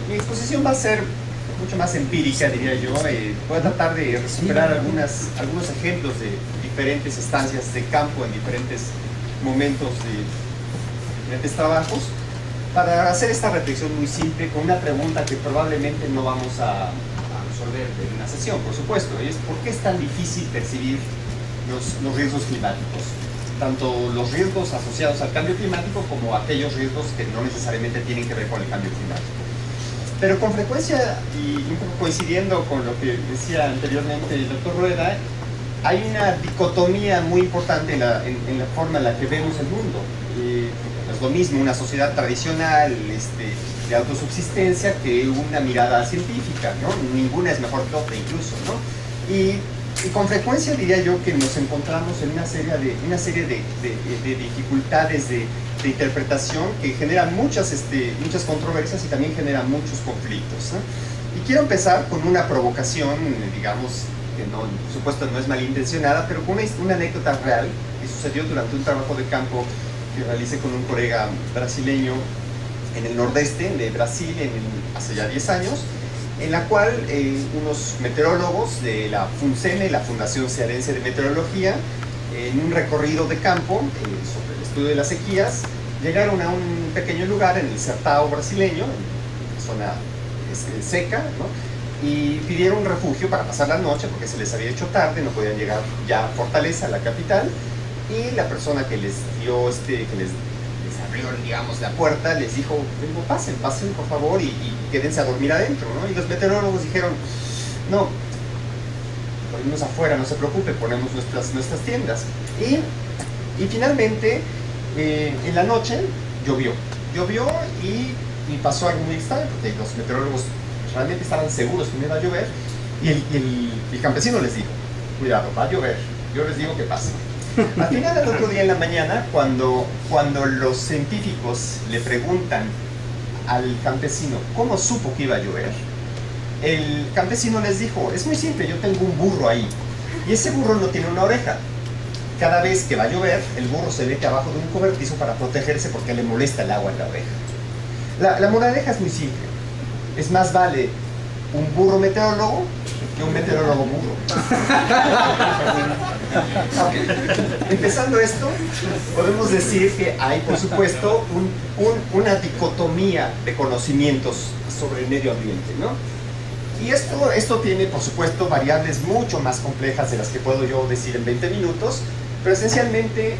Mi exposición va a ser mucho más empírica, diría yo. Voy a tratar de recuperar algunos ejemplos de diferentes estancias de campo en diferentes momentos de diferentes trabajos, para hacer esta reflexión muy simple con una pregunta que probablemente no vamos a resolver en una sesión, por supuesto, y es: ¿por qué es tan difícil percibir los riesgos climáticos? Tanto los riesgos asociados al cambio climático como aquellos riesgos que no necesariamente tienen que ver con el cambio climático. Pero con frecuencia, y un poco coincidiendo con lo que decía anteriormente el doctor Rueda, hay una dicotomía muy importante en la forma en la que vemos el mundo. No es lo mismo una sociedad tradicional de autosubsistencia que una mirada científica, ¿no? Ninguna es mejor que otra incluso, ¿no? Y con frecuencia diría yo que nos encontramos en una serie de dificultades de interpretación que generan muchas controversias y también generan muchos conflictos, ¿no? Y quiero empezar con una provocación, digamos, que no, por supuesto no es malintencionada, pero con una anécdota real que sucedió durante un trabajo de campo que realicé con un colega brasileño en el nordeste de Brasil hace ya 10 años, en la cual unos meteorólogos de la FUNCEME, la Fundación Cearense de Meteorología, en un recorrido de campo sobre el estudio de las sequías, llegaron a un pequeño lugar en el Sertão brasileño, en zona seca, ¿no? Y pidieron refugio para pasar la noche porque se les había hecho tarde, no podían llegar ya a Fortaleza, la capital, y la persona que les dio, que les abrió, digamos, la puerta, les dijo: pasen por favor y quédense a dormir adentro, ¿no? Y los meteorólogos dijeron: no, ponemos afuera, no se preocupe, ponemos nuestras tiendas. Y finalmente, en la noche llovió y pasó algo muy extraño, porque los meteorólogos realmente estaban seguros que no iba a llover, y el campesino les dijo: cuidado, va a llover, yo les digo que pase. Al final del otro día en la mañana, cuando los científicos le preguntan al campesino cómo supo que iba a llover, el campesino les dijo: es muy simple, yo tengo un burro ahí, y ese burro no tiene una oreja. Cada vez que va a llover, el burro se mete abajo de un cobertizo para protegerse porque le molesta el agua en la oreja. La moraleja es muy simple: es más vale un burro meteorólogo que un meteorólogo burro. Okay. Empezando esto, podemos decir que hay, por supuesto, una dicotomía de conocimientos sobre el medio ambiente, ¿no? Y esto tiene, por supuesto, variables mucho más complejas de las que puedo yo decir en 20 minutos, pero esencialmente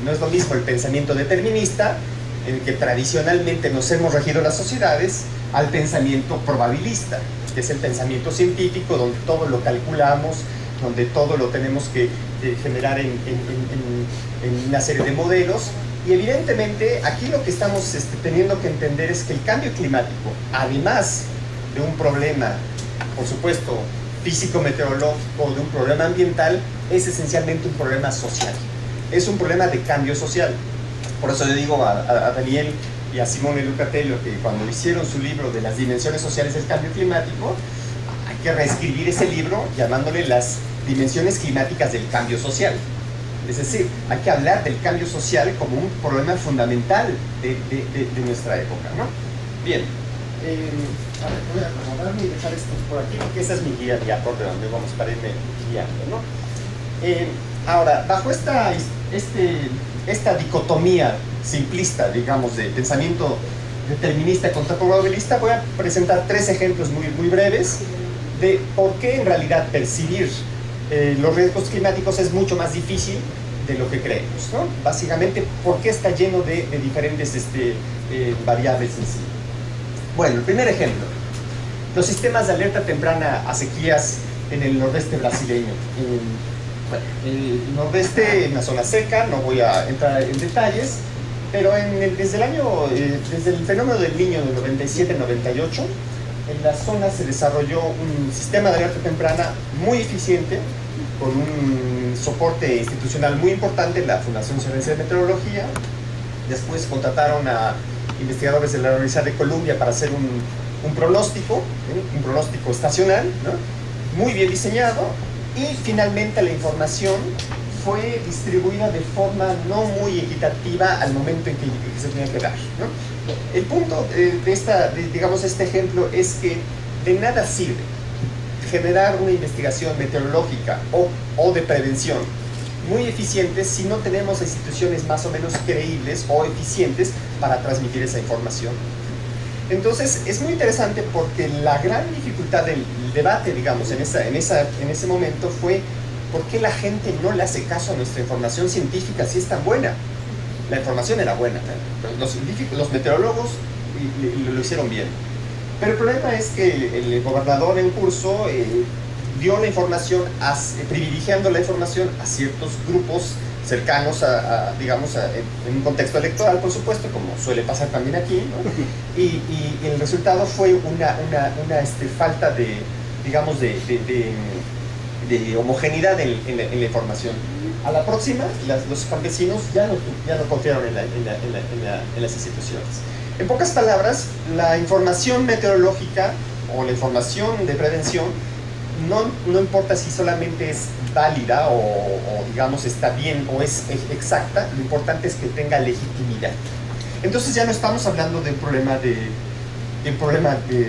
no es lo mismo el pensamiento determinista, en el que tradicionalmente nos hemos regido las sociedades, al pensamiento probabilista, que es el pensamiento científico, donde todo lo calculamos, donde todo lo tenemos que generar en una serie de modelos. Y evidentemente aquí lo que estamos teniendo que entender es que el cambio climático, además de un problema, por supuesto, físico-meteorológico, de un problema ambiental, es esencialmente un problema social. Es un problema de cambio social. Por eso le digo a Daniel y a Simone Lucatello que cuando hicieron su libro de las dimensiones sociales del cambio climático, hay que reescribir ese libro llamándole las dimensiones climáticas del cambio social. Es decir, hay que hablar del cambio social como un problema fundamental de nuestra época, ¿no? Bien, a ver, voy a acomodarme y dejar esto por aquí porque esa es mi guía de por donde vamos para irme guiando, ¿no? Ahora, bajo esta dicotomía simplista, digamos, de pensamiento determinista contra probabilista, voy a presentar 3 ejemplos muy breves de por qué en realidad percibir los riesgos climáticos es mucho más difícil de lo que creemos, ¿no? Básicamente, por qué está lleno de diferentes variables en sí. Bueno, el primer ejemplo: los sistemas de alerta temprana a sequías en el nordeste brasileño. Bueno, el nordeste es una zona seca, no voy a entrar en detalles, pero desde el fenómeno del Niño del 97-98, en la zona se desarrolló un sistema de alerta temprana muy eficiente, con un soporte institucional muy importante, la Fundación Sorense de Meteorología. Después contrataron a investigadores de la Universidad de Columbia para hacer un pronóstico estacional, ¿no? Muy bien diseñado, y finalmente la información fue distribuida de forma no muy equitativa al momento en que se tenía que dar, ¿no? El punto digamos, este ejemplo es que de nada sirve generar una investigación meteorológica o de prevención muy eficiente si no tenemos instituciones más o menos creíbles o eficientes para transmitir esa información. Entonces es muy interesante porque la gran dificultad del debate, digamos, en ese momento fue por qué la gente no le hace caso a nuestra información científica si es tan buena. La información era buena, ¿no? Los meteorólogos lo hicieron bien. Pero el problema es que el gobernador en curso dio la información, privilegiando la información a ciertos grupos cercanos digamos, en un contexto electoral, por supuesto, como suele pasar también aquí, ¿no? Y el resultado fue una falta de, digamos, de homogeneidad en la información. A la próxima, los campesinos ya no confiaron en las instituciones. En pocas palabras, la información meteorológica o la información de prevención no importa si solamente es válida o digamos está bien o es exacta, lo importante es que tenga legitimidad. Entonces ya no estamos hablando de un problema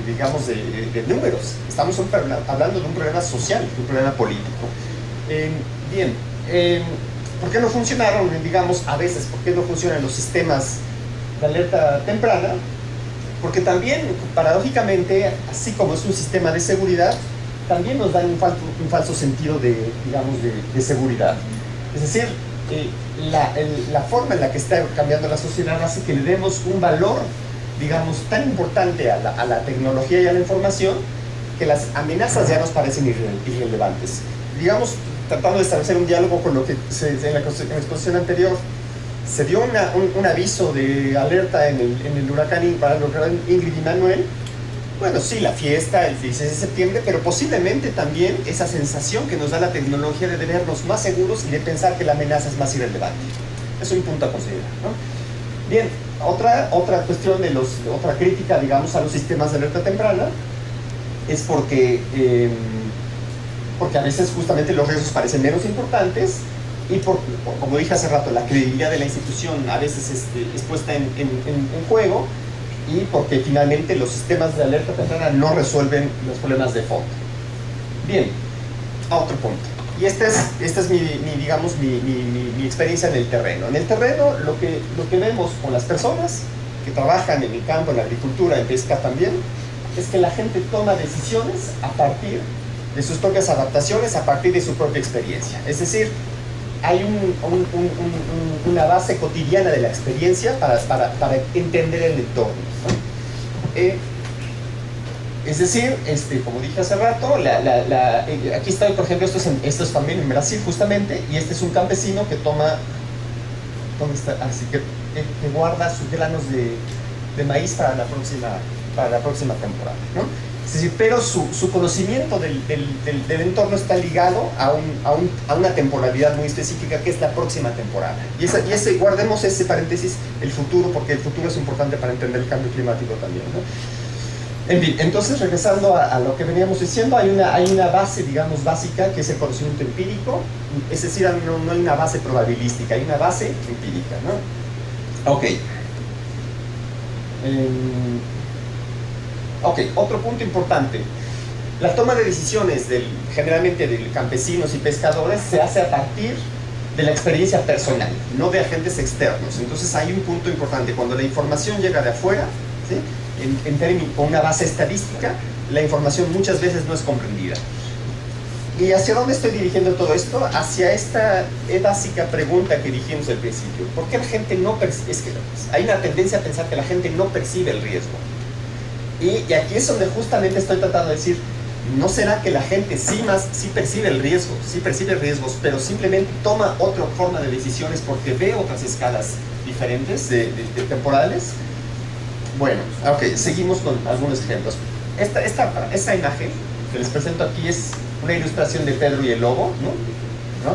digamos, de números, estamos hablando de un problema social, de un problema político. Bien, ¿por qué no funcionaron, digamos, a veces, por qué no funcionan los sistemas de alerta temprana? Porque también, paradójicamente, así como es un sistema de seguridad, también nos dan un falso sentido digamos, de seguridad. Es decir, la forma en la que está cambiando la sociedad hace que le demos un valor, digamos, tan importante a la tecnología y a la información, que las amenazas ya nos parecen irrelevantes. Digamos, tratando de establecer un diálogo con lo que en la exposición anterior, se dio un aviso de alerta en el huracán Ingrid y Manuel. Bueno, sí, la fiesta, el 16 de septiembre, pero posiblemente también esa sensación que nos da la tecnología de vernos más seguros y de pensar que la amenaza es más irrelevante. Es un punto a considerar, ¿no? Bien, otra cuestión otra crítica, digamos, a los sistemas de alerta temprana es porque a veces justamente los riesgos parecen menos importantes y como dije hace rato, la credibilidad de la institución a veces es puesta en juego, y porque finalmente los sistemas de alerta temprana no resuelven los problemas de fondo. Bien, a otro punto. Y esta es digamos, mi experiencia en el terreno. En el terreno lo que vemos con las personas que trabajan en el campo, en la agricultura, en pesca también, es que la gente toma decisiones a partir de sus propias adaptaciones, a partir de su propia experiencia. Es decir, hay una base cotidiana de la experiencia para entender el entorno, ¿no? Es decir, como dije hace rato, aquí está, por ejemplo, esto es también en Brasil justamente, y este es un campesino que toma, ¿dónde está? Así que guarda sus granos de maíz para la próxima temporada, ¿no? Es decir, pero su conocimiento del entorno está ligado a una temporalidad muy específica, que es la próxima temporada. Y guardemos ese paréntesis, el futuro, porque el futuro es importante para entender el cambio climático también, ¿no? En fin, entonces, regresando a lo que veníamos diciendo, hay una base, digamos, básica, que es el conocimiento empírico. Es decir, no hay una base probabilística, hay una base empírica, ¿no? Ok. Ok, otro punto importante. La toma de decisiones generalmente de campesinos y pescadores se hace a partir de la experiencia personal, no de agentes externos. Entonces hay un punto importante. Cuando la información llega de afuera, ¿sí? Con una base estadística, la información muchas veces no es comprendida. ¿Y hacia dónde estoy dirigiendo todo esto? Hacia esta básica pregunta que dijimos al principio. ¿Por qué la gente no percibe? Es que hay una tendencia a pensar que la gente no percibe el riesgo. Y aquí es donde justamente estoy tratando de decir, ¿no será que la gente sí percibe el riesgo, sí percibe riesgos, pero simplemente toma otra forma de decisiones porque ve otras escalas diferentes temporales? Bueno, ok, seguimos con algunos ejemplos. Esta imagen que les presento aquí es una ilustración de Pedro y el lobo, ¿no?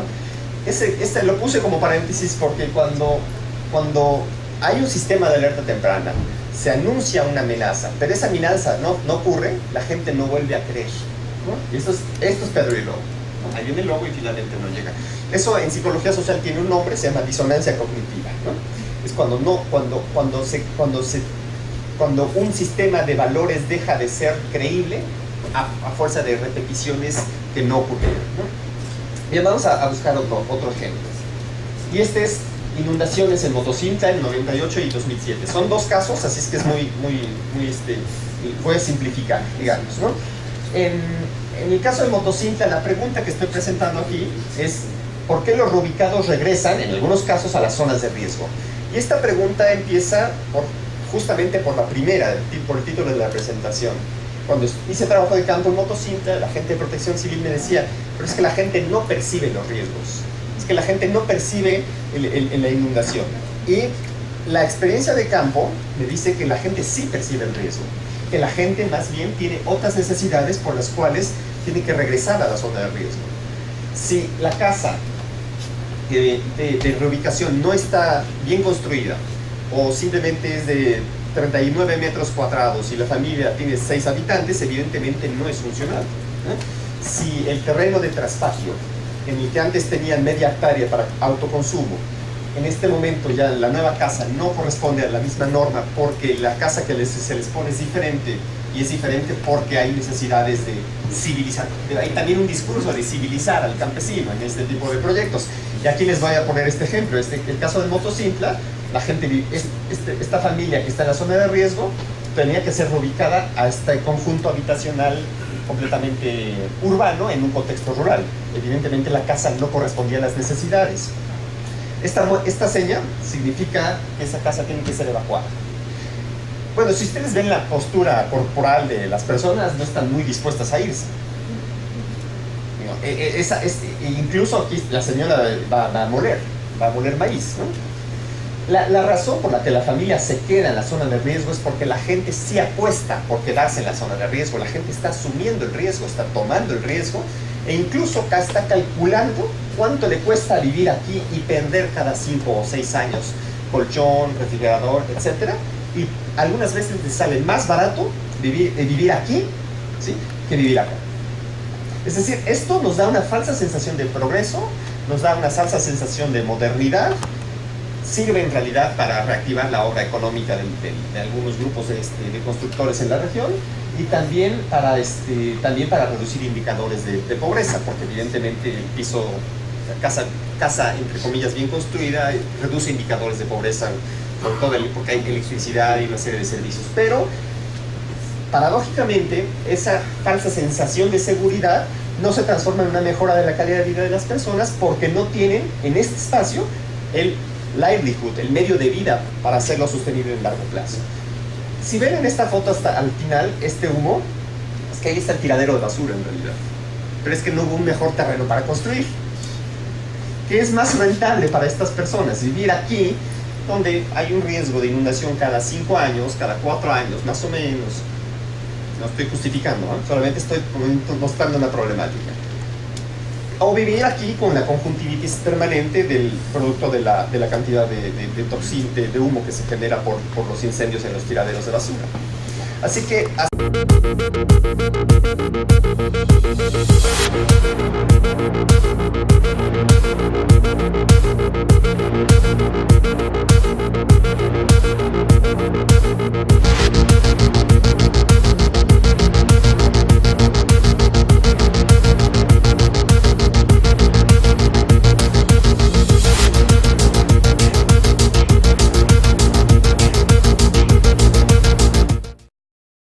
Este lo puse como paréntesis porque cuando hay un sistema de alerta temprana, se anuncia una amenaza, pero esa amenaza no ocurre, la gente no vuelve a creer, ¿no? Y esto es Pedro y el lobo, ¿no? Ahí viene el lobo y finalmente no llega. Eso en psicología social tiene un nombre, se llama disonancia cognitiva, ¿no? Es cuando un sistema de valores deja de ser creíble a fuerza de repeticiones que no ocurrieron, ¿no? Bien, vamos a buscar otro ejemplo. Y este es inundaciones en Motocintla en 98 y 2007. Son dos casos, así es que es voy a simplificar, digamos, ¿no? En el caso de Motocintla, la pregunta que estoy presentando aquí es ¿por qué los reubicados regresan, en algunos casos, a las zonas de riesgo? Y esta pregunta empieza justamente por la primera, por el título de la presentación. Cuando hice trabajo de campo en Motocintla, la gente de Protección Civil me decía, pero es que la gente no percibe los riesgos, es que la gente no percibe la inundación. Y la experiencia de campo me dice que la gente sí percibe el riesgo, que la gente más bien tiene otras necesidades por las cuales tiene que regresar a la zona de riesgo. Si la casa de reubicación no está bien construida, o simplemente es de 39 metros cuadrados y la familia tiene 6 habitantes, evidentemente no es funcional, ¿no? Si el terreno de traspatio, en el que antes tenían media hectárea para autoconsumo, en este momento ya la nueva casa no corresponde a la misma norma porque la casa que se les pone es diferente, y es diferente porque hay necesidades de civilizar. Hay también un discurso de civilizar al campesino en este tipo de proyectos. Y aquí les voy a poner este ejemplo. El caso de Motocintla, la gente, esta familia que está en la zona de riesgo tenía que ser reubicada a este conjunto habitacional completamente urbano en un contexto rural. Evidentemente la casa no correspondía a las necesidades. Esta seña significa que esa casa tiene que ser evacuada. Bueno, si ustedes ven la postura corporal de las personas, no están muy dispuestas a irse. Incluso aquí la señora va a moler maíz, ¿no? La razón por la que la familia se queda en la zona de riesgo es porque la gente sí apuesta por quedarse en la zona de riesgo. La gente está asumiendo el riesgo, está tomando el riesgo, e incluso acá está calculando cuánto le cuesta vivir aquí y perder cada 5 o 6 años colchón, refrigerador, etc. Y algunas veces les sale más barato vivir aquí, ¿sí?, que vivir acá. Es decir, esto nos da una falsa sensación de progreso, nos da una falsa sensación de modernidad, sirve en realidad para reactivar la obra económica de algunos grupos de constructores en la región, y también para reducir indicadores de pobreza, porque evidentemente el piso, casa entre comillas bien construida, reduce indicadores de pobreza, porque hay electricidad y una serie de servicios. Pero paradójicamente esa falsa sensación de seguridad no se transforma en una mejora de la calidad de vida de las personas, porque no tienen en este espacio el livelihood, el medio de vida para hacerlo sostenible en largo plazo. Si ven en esta foto hasta al final este humo, es que ahí está el tiradero de basura en realidad, pero es que no hubo un mejor terreno para construir. ¿Qué es más rentable para estas personas? Vivir aquí, donde hay un riesgo de inundación cada 5 años, cada 4 años, más o menos. No estoy justificando, ¿eh? Solamente estoy mostrando una problemática. O vivir aquí con la conjuntivitis permanente del producto de la cantidad de humo que se genera por los incendios en los tiraderos de basura. Así que...